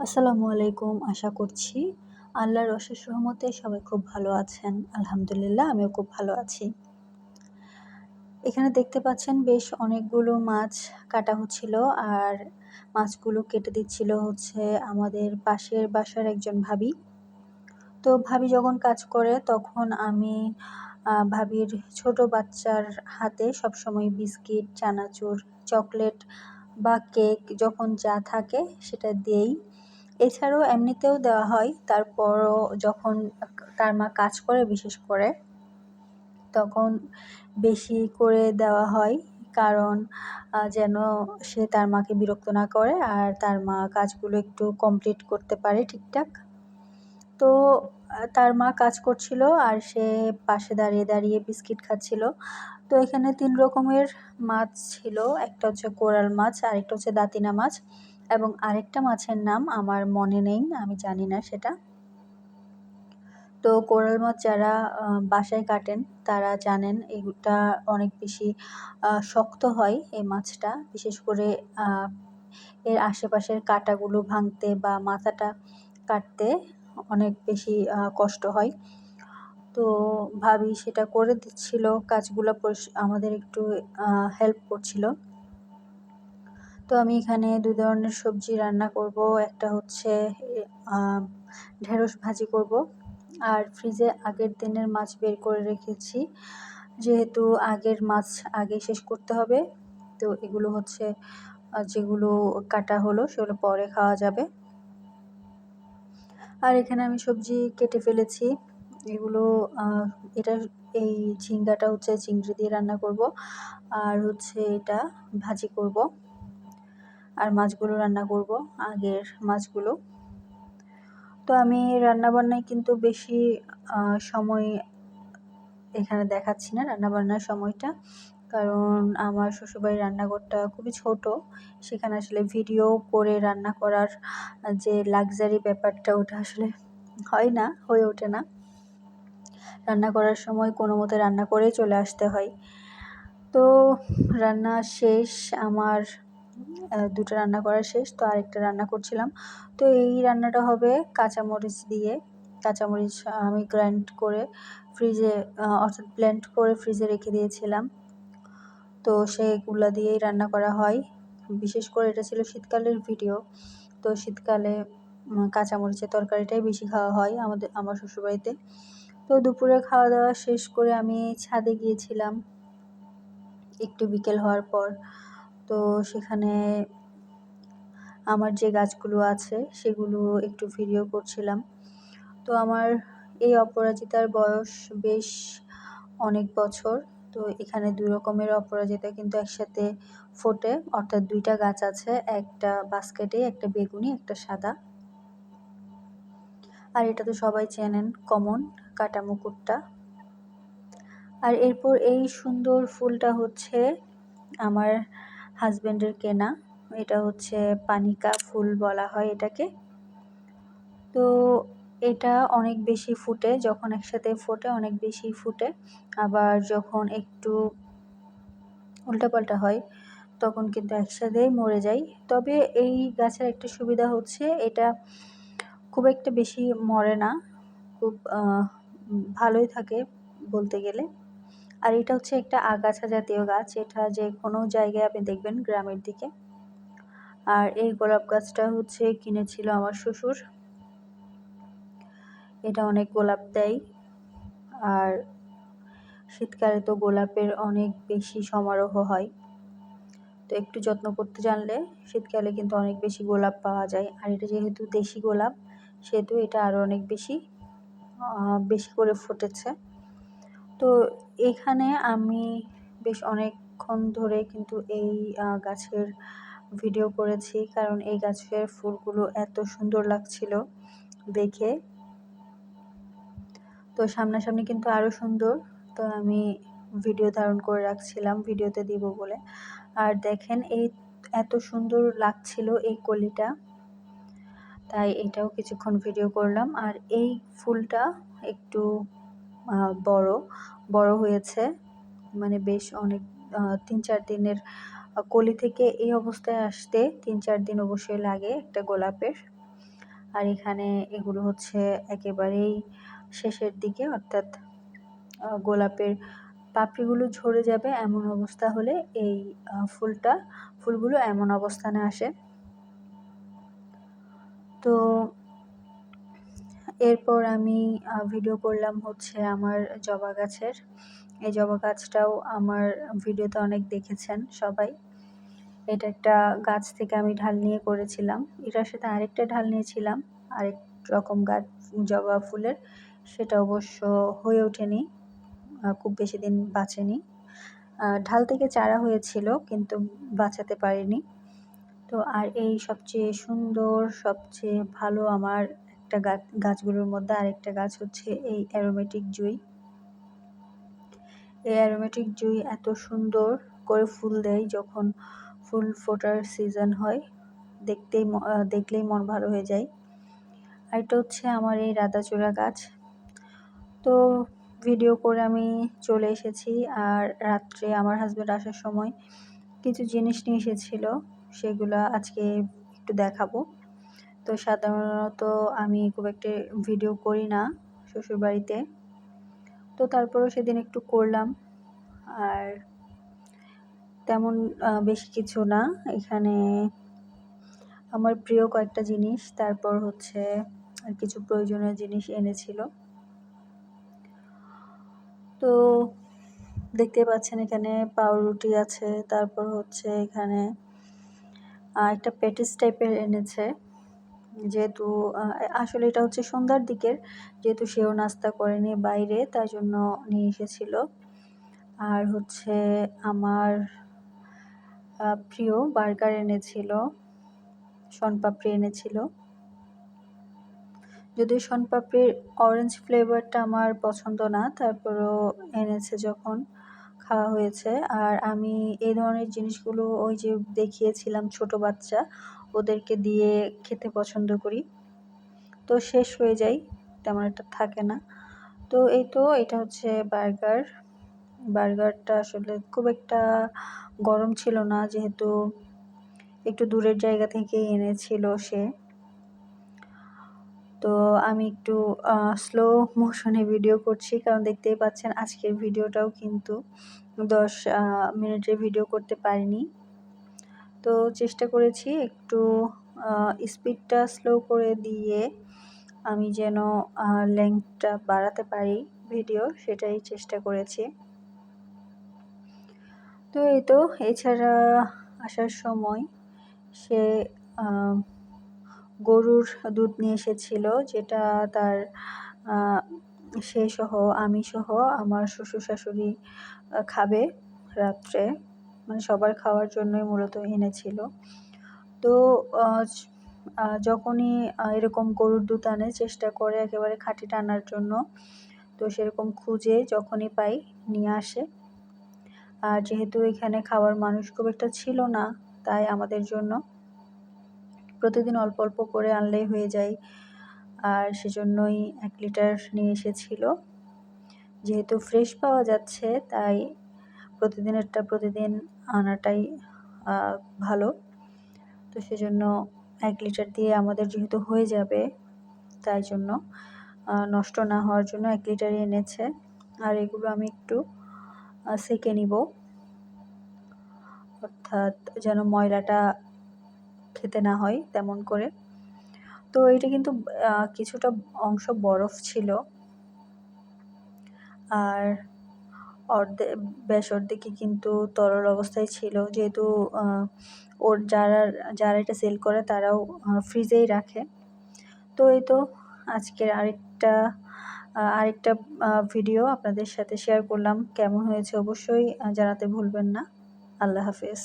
আসসালামু আলাইকুম। আশা করছি আল্লাহর অশেষ রহমতে সবাই খুব ভালো আছেন। আলহামদুলিল্লাহ আমিও খুব ভালো আছি। এখানে দেখতে পাচ্ছেন বেশ অনেকগুলো মাছ কাটা হচ্ছিল, আর মাছগুলো কেটে দিচ্ছিল হচ্ছে আমাদের পাশের বাসার একজন ভাবি। তো ভাবি যখন কাজ করে তখন আমি ভাবির ছোট বাচ্চার হাতে সবসময় বিস্কিট, চানাচুর, চকলেট বা কেক যখন যা থাকে সেটা দিই। এছাড়াও এমনিতেও দেওয়া হয়। তারপরও যখন তার মা কাজ করে বিশেষ করে, তখন বেশি করে দেওয়া হয়। কারণ যেন সে তার মাকে বিরক্ত না করে আর তার মা কাজগুলো একটু কমপ্লিট করতে পারে ঠিকঠাক। তো তার মা কাজ করছিল আর সে পাশে দাঁড়িয়ে দাঁড়িয়ে বিস্কিট খাচ্ছিল। তো এখানে ৩ রকমের মাছ ছিল। একটা হচ্ছে কোরাল মাছ, আরেকটা হচ্ছে দাঁতিনা মাছ এবং আরেকটা মাছের নাম আমার মনে নেই, আমি জানি না সেটা। তো কোরাল মাছ যারা বাসায় কাটেন তারা জানেন এটা অনেক বেশি শক্ত হয় এই মাছটা। বিশেষ করে এর আশেপাশের কাঁটাগুলো ভাঙতে বা মাথাটা কাটতে অনেক বেশি কষ্ট হয়। তো ভাবি সেটা করে দিচ্ছিল, কাজগুলো আমাদের একটু হেল্প করছিল। তো আমি এখানে ২ ধরনের সবজি রান্না করব। একটা হচ্ছে ঢেঁড়স ভাজি করব, আর ফ্রিজে আগের দিনের মাছ বের করে রেখেছি। যেহেতু আগের মাছ আগে শেষ করতে হবে, তো এগুলো হচ্ছে যেগুলো কাটা হলো সেগুলো পরে খাওয়া যাবে। আর এখানে আমি সবজি কেটে ফেলেছি। এগুলো এই ঝিঙ্গাটা হচ্ছে চিংড়ি দিয়ে রান্না করব, আর হচ্ছে এটা ভাজি করব, আর মাছগুলো রান্না করব, আগের মাছগুলো। তো আমি রান্নাবান্নায় কিন্তু বেশি সময় এখানে দেখাচ্ছি না, রান্নাবান্নার সময়টা। কারণ আমার শ্বশুরবাড়ির রান্নাঘরটা খুবই ছোট। সেখানে আসলে ভিডিও করে রান্না করার যে লাক্সারি ব্যাপারটা ওটা আসলে হয়ে ওঠে না। রান্না করার সময় কোনোমতে রান্না করেই চলে আসতে হয়। তো রান্না শেষ আমার, ২টা রান্না করা শেষ। তো আরেকটা রান্না করছিলাম। তো এই রান্নাটা হবে কাঁচামরিচ দিয়ে। কাঁচামরিচ আমি গ্রাইন্ড করে ফ্রিজে অর্থাৎ ব্লেন্ড করে ফ্রিজে রেখে দিয়েছিলাম। তো সেগুলা দিয়েই রান্না করা হয়। বিশেষ করে এটা ছিল শীতকালের ভিডিও। তো শীতকালে কাঁচামরিচের তরকারিটাই বেশি খাওয়া হয় আমার শ্বশুরবাড়িতে। তো দুপুরে খাওয়া-দাওয়া শেষ করে আমি ছাদে গিয়েছিলাম একটু বিকেল হওয়ার পর। তো সেখানে আমার যে গাছগুলো আছে সেগুলো একটু ভিডিও করছিলাম। তো আমার এই অপরাজিতার বয়স বেশ অনেক বছর। তো এখানে ২ রকমের অপরাজিতা কিন্তু একসাথে ফোটে, অর্থাৎ ২টা গাছ আছে। একটা বাস্কেটে, একটা বেগুনি, একটা সাদা। আর এটা তো সবাই চেনেন, কমন কাটা মুকুটটা। আর এরপর এই সুন্দর ফুলটা হচ্ছে আমার হাজব্যান্ডের কেনা। এটা হচ্ছে পানিকা ফুল বলা হয় এটাকে। তো এটা অনেক বেশি ফুটে, যখন একসাথে ফোটে অনেক বেশি ফুটে। আবার যখন একটু উল্টাপাল্টা হয় তখন কিন্তু একসাথেই মরে যায়। তবে এই গাছের একটা সুবিধা হচ্ছে এটা খুব একটা বেশি মরে না, খুব ভালোই থাকে বলতে গেলে। আর এটা হচ্ছে একটা আগাছা জাতীয় গাছ, এটা যে কোনো জায়গায় আপনি দেখবেন গ্রামের দিকে। আর এই গোলাপ গাছটা হচ্ছে কিনেছিল আমার শ্বশুর। এটা অনেক গোলাপ দেয়, আর শীতকালে তো গোলাপের অনেক বেশি সমারোহ হয়। তো একটু যত্ন করতে জানলে শীতকালে কিন্তু অনেক বেশি গোলাপ পাওয়া যায়। আর এটা যেহেতু দেশি গোলাপ সেহেতু এটা আরও অনেক বেশি করে ফুটেছে। তো এখানে আমি বেশ অনেকক্ষণ ধরে কিন্তু এই গাছের ভিডিও করেছি, কারণ এই গাছের ফুলগুলো এত সুন্দর লাগছিল দেখে। তো সামনাসামনি কিন্তু আরও সুন্দর। তো আমি ভিডিও ধারণ করে রাখছিলাম ভিডিওতে দিব বলে। আর দেখেন এত সুন্দর লাগছিল এই কলিটা, তাই এটাও কিছুক্ষণ ভিডিও করলাম। আর এই ফুলটা একটু বড় হয়েছে, মানে বেশ অনেক ৩-৪ দিনের কলি থেকে এই অবস্থায় আসতে ৩-৪ দিন অবশ্যই লাগে একটা গোলাপের। আর এখানে এগুলো হচ্ছে একেবারেই শেষের দিকে, অর্থাৎ গোলাপের পাপড়িগুলো ঝরে যাবে এমন অবস্থা হলে এই ফুলগুলো এমন অবস্থানে আসে। তো এরপর আমি ভিডিও করলাম হচ্ছে আমার জবা গাছের। এই জবা গাছটাও আমার ভিডিওতে অনেক দেখেছেন সবাই। এটা একটা গাছ থেকে আমি ঢাল নিয়ে করেছিলাম। এটার সাথে আরেকটা ঢাল নিয়েছিলাম আরেক রকম গাছ জবা ফুলের, সেটা অবশ্য হয়ে ওঠেনি, খুব বেশি দিন বাঁচেনি। ঢাল থেকে চারা হয়েছিল কিন্তু বাঁচাতে পারিনি। তো আর এই সবচেয়ে সুন্দর, সবচেয়ে ভালো আমার একটা গাছগুলোর মধ্যে আরেকটা গাছ হচ্ছে এই অ্যারোমেটিক জুঁই। এই অ্যারোমেটিক জুঁই এত সুন্দর করে ফুল দেয় যখন ফুল ফোটার সিজন হয়, দেখলেই মন ভালো হয়ে যায়। আর এটা হচ্ছে আমার এই রাধাচূড়া গাছ। তো ভিডিও করে আমি চলে এসেছি, আর রাত্রে আমার হাজব্যান্ড আসার সময় কিছু জিনিস নিয়ে এসেছিল, সেগুলো আজকে একটু দেখাবো। তো সাধারণত আমি খুব একটা ভিডিও করি না শ্বশুরবাড়িতে, তো তারপরেও সেদিন একটু করলাম। আর তেমন বেশি কিছু না, এখানে আমার প্রিয় কয়েকটা জিনিস, তারপর হচ্ছে আর কিছু প্রয়োজনীয় জিনিস এনেছিল। তো দেখতে পাচ্ছেন এখানে পাউরুটি আছে, তারপর হচ্ছে এখানে একটা প্যাটিস টাইপের এনেছে, যেহেতু আসলে এটা হচ্ছে সন্ধ্যার দিকের, যেহেতু সেও নাস্তা করেনি বাইরে, তাই জন্য নিয়ে এসেছিল। আর হচ্ছে আমার প্রিয় বার্গার এনেছিল, শনপাপড়ি এনেছিল। যদিও শনপাপড়ির অরেঞ্জ ফ্লেভারটা আমার পছন্দ না, তারপরেও এনেছে যখন খাওয়া হয়েছে। আর আমি এই ধরনের জিনিসগুলো ওই যে দেখিয়েছিলাম ছোট বাচ্চা, ওদেরকে দিয়ে খেতে পছন্দ করি, তো শেষ হয়ে যায়, তেমন একটা থাকে না। তো এই তো এটা হচ্ছে বার্গারটা আসলে খুব একটা গরম ছিল না, যেহেতু একটু দূরের জায়গা থেকে এনেছিল সে। তো আমি একটু স্লো মোশনে ভিডিও করছি, কারণ দেখতেই পাচ্ছেন আজকের ভিডিওটাও কিন্তু 10 মিনিটের ভিডিও করতে পারিনি। তো চেষ্টা করেছি একটু স্পিডটা স্লো করে দিয়ে আমি যেন লেংথটা বাড়াতে পারি ভিডিও, সেটাই চেষ্টা করেছি। তো এই তো, এছাড়া আসার সময় সে গরুর দুধ নিয়ে এসেছিল, যেটা তার সে সহ আমি সহ আমার শ্বশুর শাশুড়ি খাবে রাত্রে, মানে সবার খাওয়ার জন্যই মূলত এনেছিল। তো যখনই এরকম গরুর দুধ আনে চেষ্টা করে একেবারে খাঁটিটা আনার জন্য, তো সেরকম খুঁজে যখনই পাই নিয়ে আসে। আর যেহেতু এখানে খাওয়ার মানুষ খুব একটা ছিল না, তাই আমাদের জন্য প্রতিদিন অল্প অল্প করে আনলেই হয়ে যায়, আর সেজন্যই 1 লিটার নিয়ে এসেছিল। যেহেতু ফ্রেশ পাওয়া যাচ্ছে তাই প্রতিদিনেরটা প্রতিদিন আনাটাই ভালো। তো সেজন্য 1 লিটার দিয়ে আমাদের যেহেতু হয়ে যাবে, তাই জন্য নষ্ট না হওয়ার জন্য 1 লিটারই এনেছে। আর এগুলো আমি একটু সেঁকে নিব, অর্থাৎ যেন ময়লাটা খেতে না হয় তেমন করে। তো এটা কিন্তু কিছুটা অংশ বরফ ছিল, আর বেশ অর্ধেকই কিন্তু তরল অবস্থায় ছিল, যেহেতু ওর যারা এটা সেল করে তারাও ফ্রিজেই রাখে। তো এই তো আজকের আরেকটা ভিডিও আপনাদের সাথে শেয়ার করলাম। কেমন হয়েছে অবশ্যই জানাতে ভুলবেন না। আল্লাহ হাফেজ।